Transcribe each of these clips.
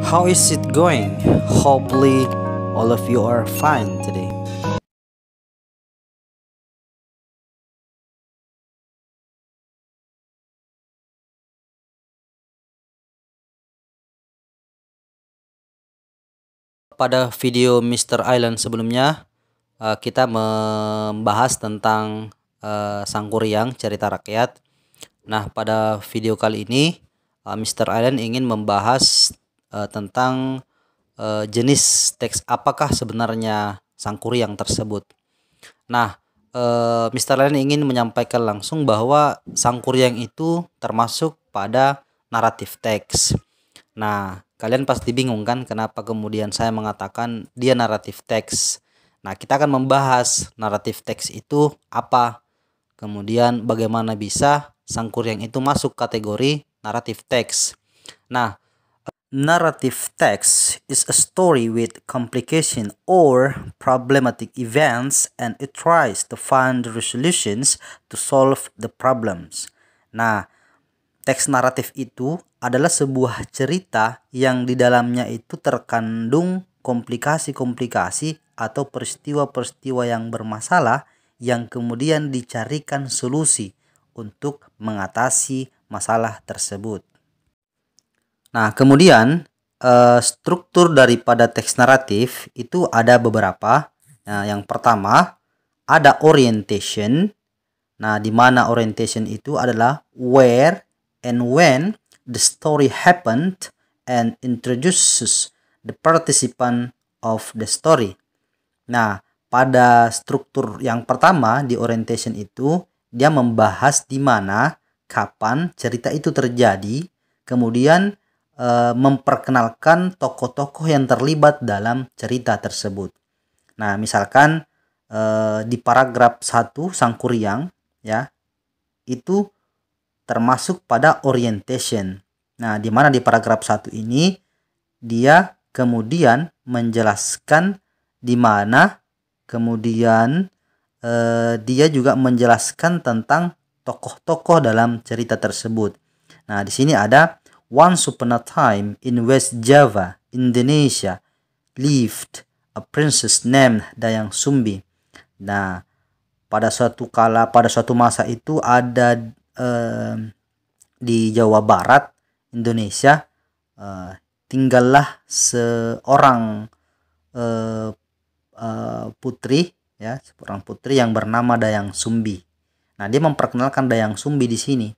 How is it going? Hopefully all of you are fine today. Pada video Mr. Island sebelumnya, kita membahas tentang Sangkuriang, cerita rakyat. Nah, pada video kali ini, Mr. Island ingin membahas tentang jenis teks apakah sebenarnya Sangkuriang tersebut. Nah, Mr. Island ingin menyampaikan langsung bahwa Sangkuriang itu termasuk pada naratif teks. Nah, kalian pasti bingung kan kenapa kemudian saya mengatakan dia naratif teks. Nah, kita akan membahas naratif teks itu apa, kemudian bagaimana bisa Sangkuriang itu masuk kategori naratif teks. Nah, narrative text is a story with complication or problematic events and it tries to find resolutions to solve the problems. Nah, teks naratif itu adalah sebuah cerita yang di dalamnya itu terkandung komplikasi-komplikasi atau peristiwa-peristiwa yang bermasalah yang kemudian dicarikan solusi untuk mengatasi masalah tersebut. Nah, kemudian struktur daripada teks naratif itu ada beberapa. Nah, yang pertama ada orientation. Nah, di mana orientation itu adalah where and when the story happened and introduces the participant of the story. Nah, pada struktur yang pertama di orientation itu dia membahas di mana, kapan cerita itu terjadi, kemudian memperkenalkan tokoh-tokoh yang terlibat dalam cerita tersebut. Nah, misalkan di paragraf 1 Sangkuriang ya, itu termasuk pada orientation. Nah, di mana di paragraf 1 ini dia kemudian menjelaskan di mana kemudian dia juga menjelaskan tentang tokoh-tokoh dalam cerita tersebut. Nah, di sini ada once upon a time in West Java, Indonesia, lived a princess named Dayang Sumbi. Nah, pada suatu masa itu ada di Jawa Barat, Indonesia, tinggallah seorang putri, ya, seorang putri yang bernama Dayang Sumbi. Nah, dia memperkenalkan Dayang Sumbi di sini.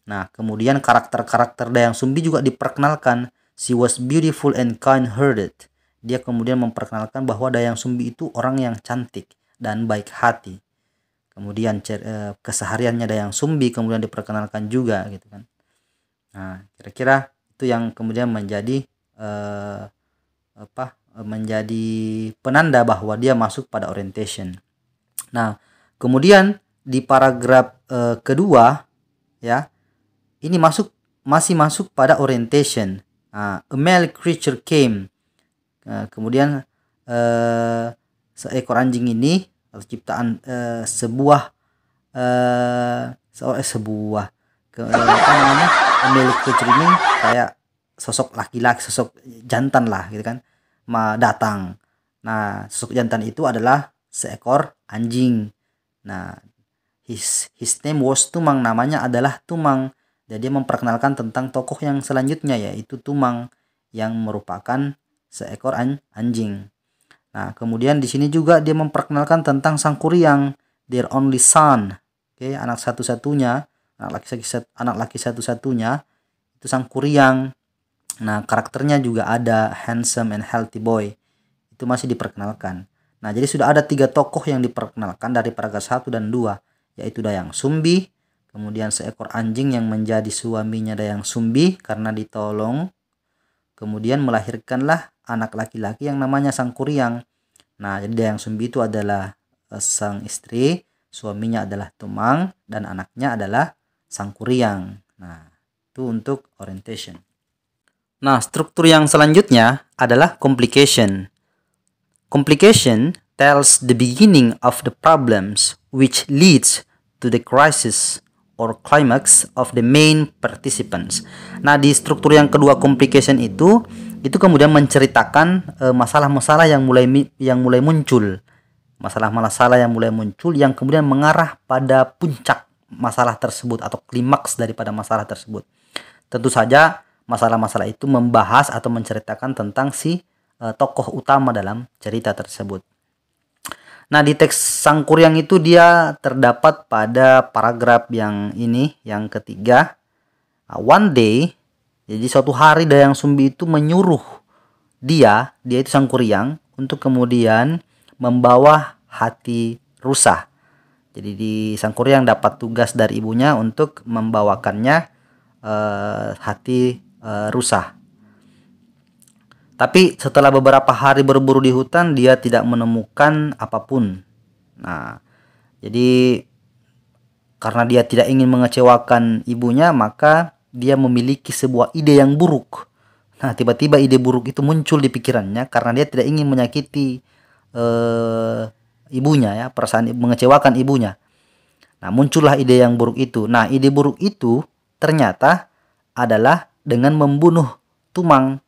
Nah, kemudian karakter-karakter Dayang Sumbi juga diperkenalkan. She was beautiful and kind-hearted. Dia kemudian memperkenalkan bahwa Dayang Sumbi itu orang yang cantik dan baik hati. Kemudian kesehariannya Dayang Sumbi kemudian diperkenalkan juga gitu kan. Nah, kira-kira itu yang kemudian menjadi menjadi penanda bahwa dia masuk pada orientation. Nah, kemudian di paragraf kedua ya, ini masih masuk pada orientation. Nah, a male creature came. Kemudian seekor anjing ini atau ciptaan sebuah male creature ini kayak sosok laki-laki, sosok jantan lah gitu kan, datang. Nah, sosok jantan itu adalah seekor anjing. Nah, his name was Tumang, namanya adalah Tumang. Jadi dia memperkenalkan tentang tokoh yang selanjutnya yaitu Tumang yang merupakan seekor anjing. Nah, kemudian di sini juga dia memperkenalkan tentang Sangkuriang, their only son. Oke, anak satu-satunya, anak laki satu-satunya itu Sangkuriang. Nah, karakternya juga ada handsome and healthy boy. Itu masih diperkenalkan. Nah, jadi sudah ada 3 tokoh yang diperkenalkan dari paragraf 1 dan 2, yaitu Dayang Sumbi, kemudian seekor anjing yang menjadi suaminya Dayang Sumbi karena ditolong, kemudian melahirkanlah anak laki-laki yang namanya Sangkuriang. Nah, jadi Dayang Sumbi itu adalah sang istri, suaminya adalah Tumang, dan anaknya adalah Sangkuriang. Nah, itu untuk orientation. Nah, struktur yang selanjutnya adalah complication. Complication tells the beginning of the problems which leads to the crisis or climax of the main participants. Nah, di struktur yang kedua complication itu itu kemudian menceritakan masalah-masalah yang mulai muncul, masalah-masalah yang mulai muncul yang kemudian mengarah pada puncak masalah tersebut atau klimaks daripada masalah tersebut. Tentu saja masalah-masalah itu membahas atau menceritakan tentang si tokoh utama dalam cerita tersebut. Nah, di teks Sangkuriang itu dia terdapat pada paragraf yang ini, yang ketiga. One day, jadi suatu hari Dayang Sumbi itu menyuruh dia itu Sangkuriang untuk kemudian membawa hati rusa. Jadi di Sangkuriang dapat tugas dari ibunya untuk membawakannya hati rusa. Tapi setelah beberapa hari berburu di hutan, dia tidak menemukan apapun. Nah, jadi karena dia tidak ingin mengecewakan ibunya, maka dia memiliki sebuah ide yang buruk. Nah, tiba-tiba ide buruk itu muncul di pikirannya karena dia tidak ingin menyakiti ibunya, ya, perasaan mengecewakan ibunya. Nah, muncullah ide yang buruk itu. Nah, ide buruk itu ternyata adalah dengan membunuh Tumang.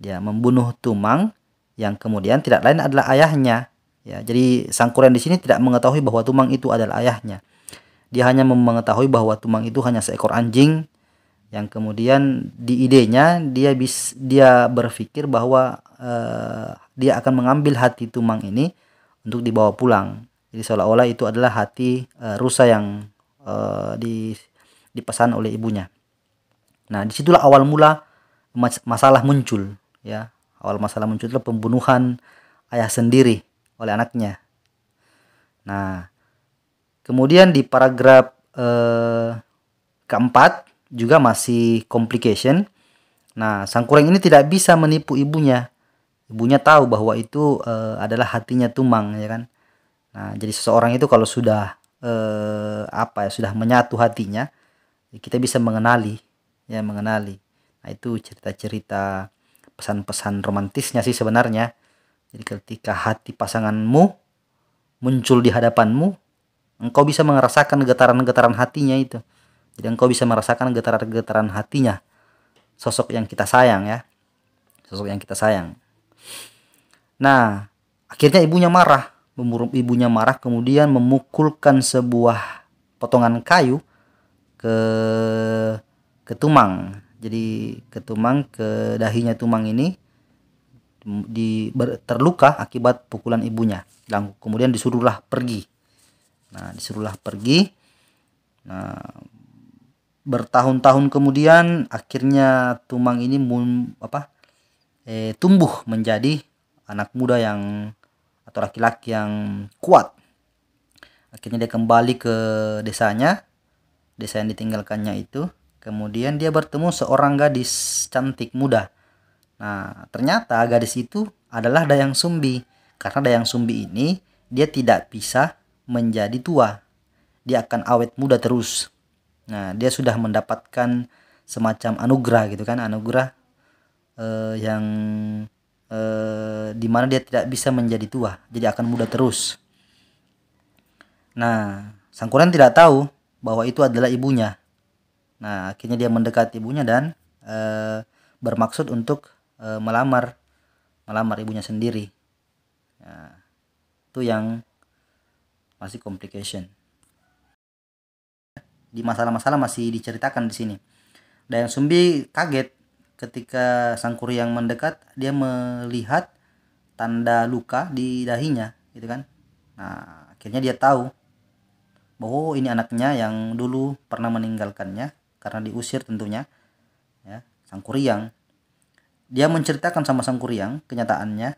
Dia membunuh Tumang yang kemudian tidak lain adalah ayahnya. Ya, jadi Sangkuriang di sini tidak mengetahui bahwa Tumang itu adalah ayahnya. Dia hanya mengetahui bahwa Tumang itu hanya seekor anjing yang kemudian di idenya dia berpikir bahwa dia akan mengambil hati Tumang ini untuk dibawa pulang. Jadi seolah-olah itu adalah hati rusa yang dipesan oleh ibunya. Nah, disitulah awal mula masalah muncul, ya. Awal masalah muncul adalah pembunuhan ayah sendiri oleh anaknya. Nah, kemudian di paragraf keempat juga masih complication. Nah, Sangkuriang ini tidak bisa menipu ibunya. Ibunya tahu bahwa itu adalah hatinya Tumang, ya kan. Nah, jadi seseorang itu kalau sudah sudah menyatu hatinya, kita bisa mengenali. Nah, itu cerita-cerita pesan-pesan romantisnya sih sebenarnya. Jadi ketika hati pasanganmu muncul di hadapanmu, engkau bisa merasakan getaran-getaran hatinya itu. Jadi engkau bisa merasakan getaran-getaran hatinya sosok yang kita sayang, ya. Sosok yang kita sayang. Nah, akhirnya ibunya marah. Ibunya marah kemudian memukulkan sebuah potongan kayu ke Tumang. Jadi ke Tumang, ke dahinya Tumang ini terluka akibat pukulan ibunya. Dan kemudian disuruhlah pergi. Nah, bertahun-tahun kemudian akhirnya Tumang ini tumbuh menjadi anak muda atau laki-laki yang kuat. Akhirnya dia kembali ke desanya, desa yang ditinggalkannya itu. Kemudian dia bertemu seorang gadis cantik muda. Nah, ternyata gadis itu adalah Dayang Sumbi. Karena Dayang Sumbi ini dia tidak bisa menjadi tua. Dia akan awet muda terus. Nah, dia sudah mendapatkan semacam anugerah gitu kan, anugerah yang dimana dia tidak bisa menjadi tua, jadi akan muda terus. Nah, Sangkuriang tidak tahu bahwa itu adalah ibunya. Nah, akhirnya dia mendekati ibunya dan bermaksud untuk melamar ibunya sendiri. Nah, itu yang masih complication. Di masalah-masalah masih diceritakan di sini. Dayang Sumbi kaget ketika Sangkuriang mendekat. Dia melihat tanda luka di dahinya, gitu kan. Nah, akhirnya dia tahu bahwa ini anaknya yang dulu pernah meninggalkannya karena diusir tentunya, ya, Sangkuriang. Dia menceritakan sama Sangkuriang kenyataannya.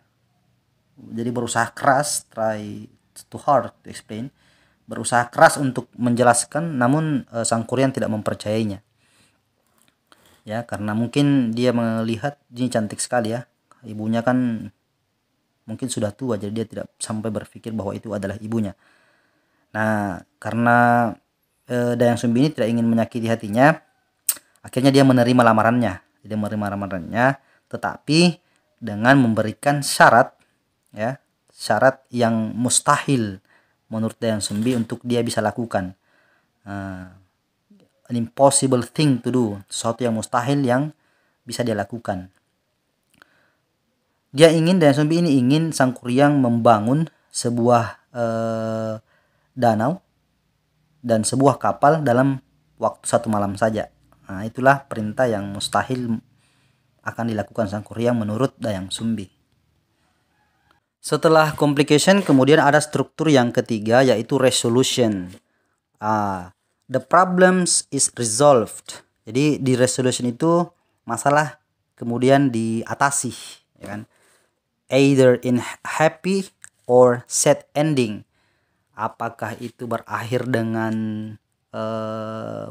Jadi berusaha keras, try to hard to explain, berusaha keras untuk menjelaskan, namun Sangkuriang tidak mempercayainya. Ya, karena mungkin dia melihat ini cantik sekali, ya. Ibunya kan mungkin sudah tua, jadi dia tidak sampai berpikir bahwa itu adalah ibunya. Nah, karena Dayang Sumbi ini tidak ingin menyakiti hatinya, akhirnya dia menerima lamarannya. Tetapi dengan memberikan syarat, ya, syarat yang mustahil menurut Dayang Sumbi untuk dia bisa lakukan. An impossible thing to do, sesuatu yang mustahil yang bisa dia lakukan. Dayang Sumbi ini ingin Sangkuriang membangun sebuah danau dan sebuah kapal dalam waktu 1 malam saja. Nah, itulah perintah yang mustahil akan dilakukan Sangkuriang menurut Dayang Sumbi. Setelah complication, kemudian ada struktur yang ketiga, yaitu resolution. The problems is resolved. Jadi di resolution itu masalah kemudian diatasi, ya kan? Either in happy or sad ending. Apakah itu berakhir dengan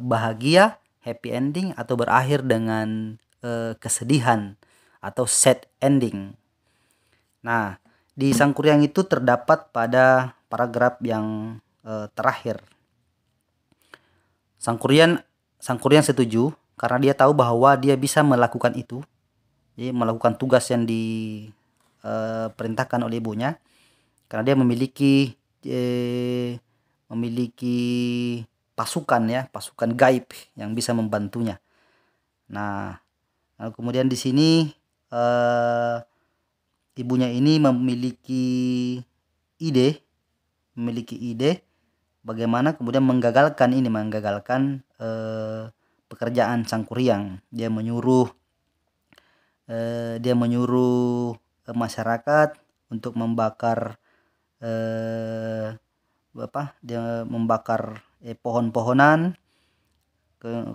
bahagia, happy ending, atau berakhir dengan kesedihan atau sad ending. Nah, di Sangkuriang itu terdapat pada paragraf yang terakhir. Sangkuriang setuju karena dia tahu bahwa dia bisa melakukan itu. Jadi melakukan tugas yang diperintahkan oleh ibunya karena dia memiliki pasukan gaib yang bisa membantunya. Nah, kemudian di sini ibunya ini memiliki ide bagaimana kemudian menggagalkan pekerjaan Sangkuriang. Dia menyuruh masyarakat untuk membakar pohon-pohonan,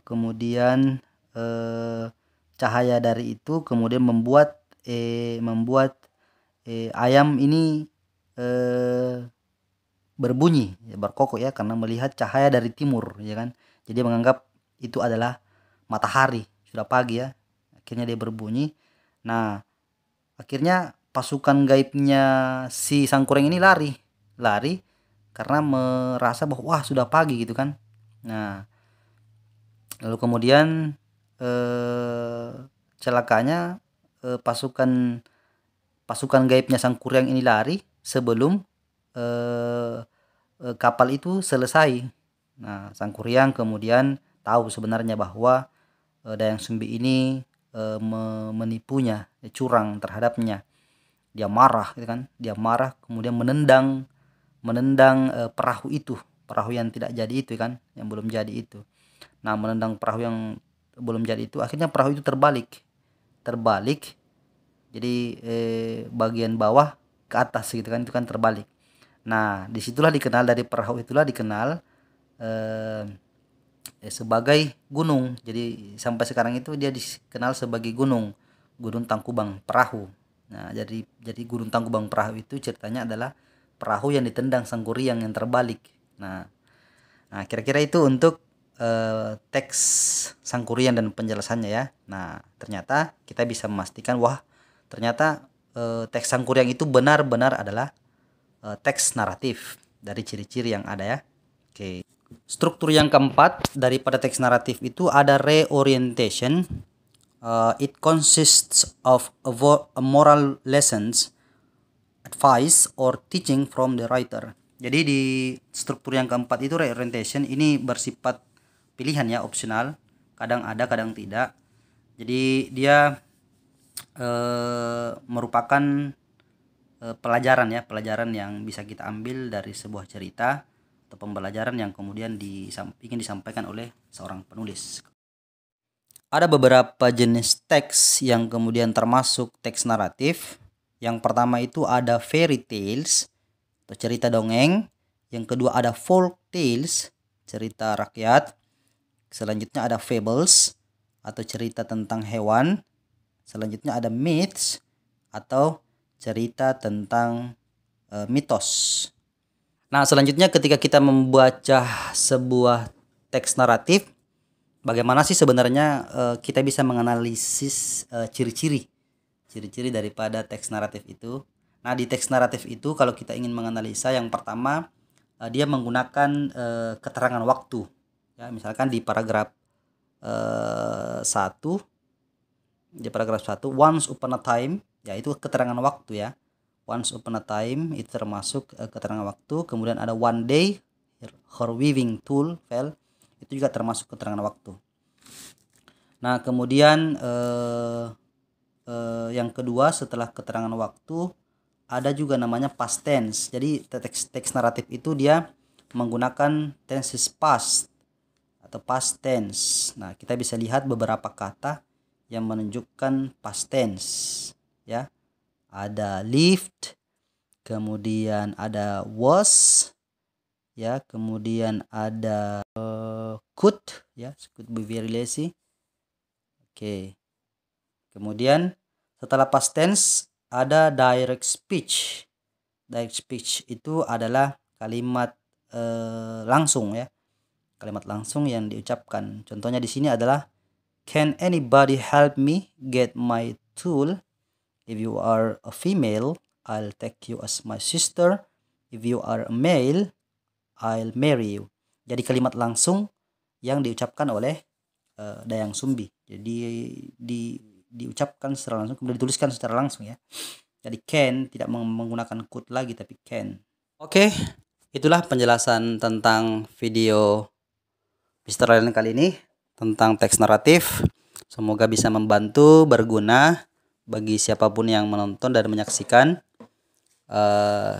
kemudian cahaya dari itu kemudian membuat ayam ini berbunyi, berkokok ya, karena melihat cahaya dari timur, ya kan. Jadi menganggap itu adalah matahari, sudah pagi ya. Akhirnya dia berbunyi. Nah, akhirnya pasukan gaibnya si Sangkuriang ini lari karena merasa bahwa wah sudah pagi gitu kan. Nah, lalu kemudian celakanya pasukan gaibnya Sangkuriang ini lari sebelum kapal itu selesai. Nah, Sangkuriang kemudian tahu sebenarnya bahwa Dayang Sumbi ini menipunya, curang terhadapnya. Dia marah gitu kan. Dia marah kemudian menendang perahu yang tidak jadi itu kan, yang belum jadi itu. Nah, menendang perahu yang belum jadi itu, akhirnya perahu itu terbalik. Jadi bagian bawah ke atas gitu kan, itu kan terbalik. Nah, disitulah dikenal, dari perahu itulah dikenal sebagai gunung. Jadi sampai sekarang itu dia dikenal sebagai Gunung Tangkubang Perahu. Nah, jadi Gunung Tangkubang Perahu itu ceritanya adalah perahu yang ditendang Sangkuriang yang terbalik. Nah, kira-kira itu untuk teks Sangkuriang dan penjelasannya ya. Nah, ternyata kita bisa memastikan wah ternyata teks Sangkuriang itu benar-benar adalah teks naratif dari ciri-ciri yang ada ya. Oke. Struktur yang keempat daripada teks naratif itu ada reorientation. It consists of a moral lessons, advice, or teaching from the writer. Jadi di struktur yang keempat itu reorientation ini bersifat pilihan ya, opsional. Kadang ada, kadang tidak. Jadi dia merupakan pelajaran yang bisa kita ambil dari sebuah cerita atau pembelajaran yang kemudian ingin disampaikan oleh seorang penulis. Ada beberapa jenis teks yang kemudian termasuk teks naratif. Yang pertama itu ada fairy tales atau cerita dongeng. Yang kedua ada folk tales, cerita rakyat. Selanjutnya ada fables atau cerita tentang hewan. Selanjutnya ada myths atau cerita tentang mitos. Nah, selanjutnya ketika kita membaca sebuah teks naratif, bagaimana sih sebenarnya kita bisa menganalisis ciri-ciri daripada teks naratif itu. Nah, di teks naratif itu kalau kita ingin menganalisa, yang pertama dia menggunakan keterangan waktu. Ya, misalkan di paragraf 1, once upon a time, ya itu keterangan waktu ya. Once upon a time itu termasuk keterangan waktu. Kemudian ada one day her weaving tool fell, itu juga termasuk keterangan waktu. Nah, kemudian yang kedua setelah keterangan waktu ada juga namanya past tense. Jadi teks naratif itu dia menggunakan tenses past atau past tense. Nah, kita bisa lihat beberapa kata yang menunjukkan past tense ya. Ada lived, kemudian ada was ya, kemudian ada could ya, could be very lazy. Oke. Kemudian setelah past tense ada direct speech. Direct speech itu adalah kalimat langsung ya. Kalimat langsung yang diucapkan. Contohnya di sini adalah, can anybody help me get my tool? If you are a female, I'll take you as my sister. If you are a male, I'll marry you. Jadi kalimat langsung yang diucapkan oleh Dayang Sumbi. Jadi diucapkan secara langsung, kemudian dituliskan secara langsung ya. Jadi can tidak menggunakan could lagi tapi can. Oke, itulah penjelasan tentang video Mr. Allen kali ini tentang teks naratif. Semoga bisa membantu, berguna bagi siapapun yang menonton dan menyaksikan.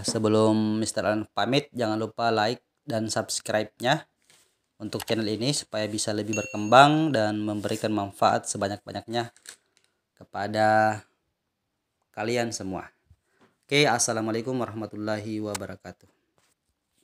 Sebelum Mr. Allen pamit, jangan lupa like dan subscribe-nya untuk channel ini supaya bisa lebih berkembang dan memberikan manfaat sebanyak-banyaknya kepada kalian semua. Oke, assalamualaikum warahmatullahi wabarakatuh.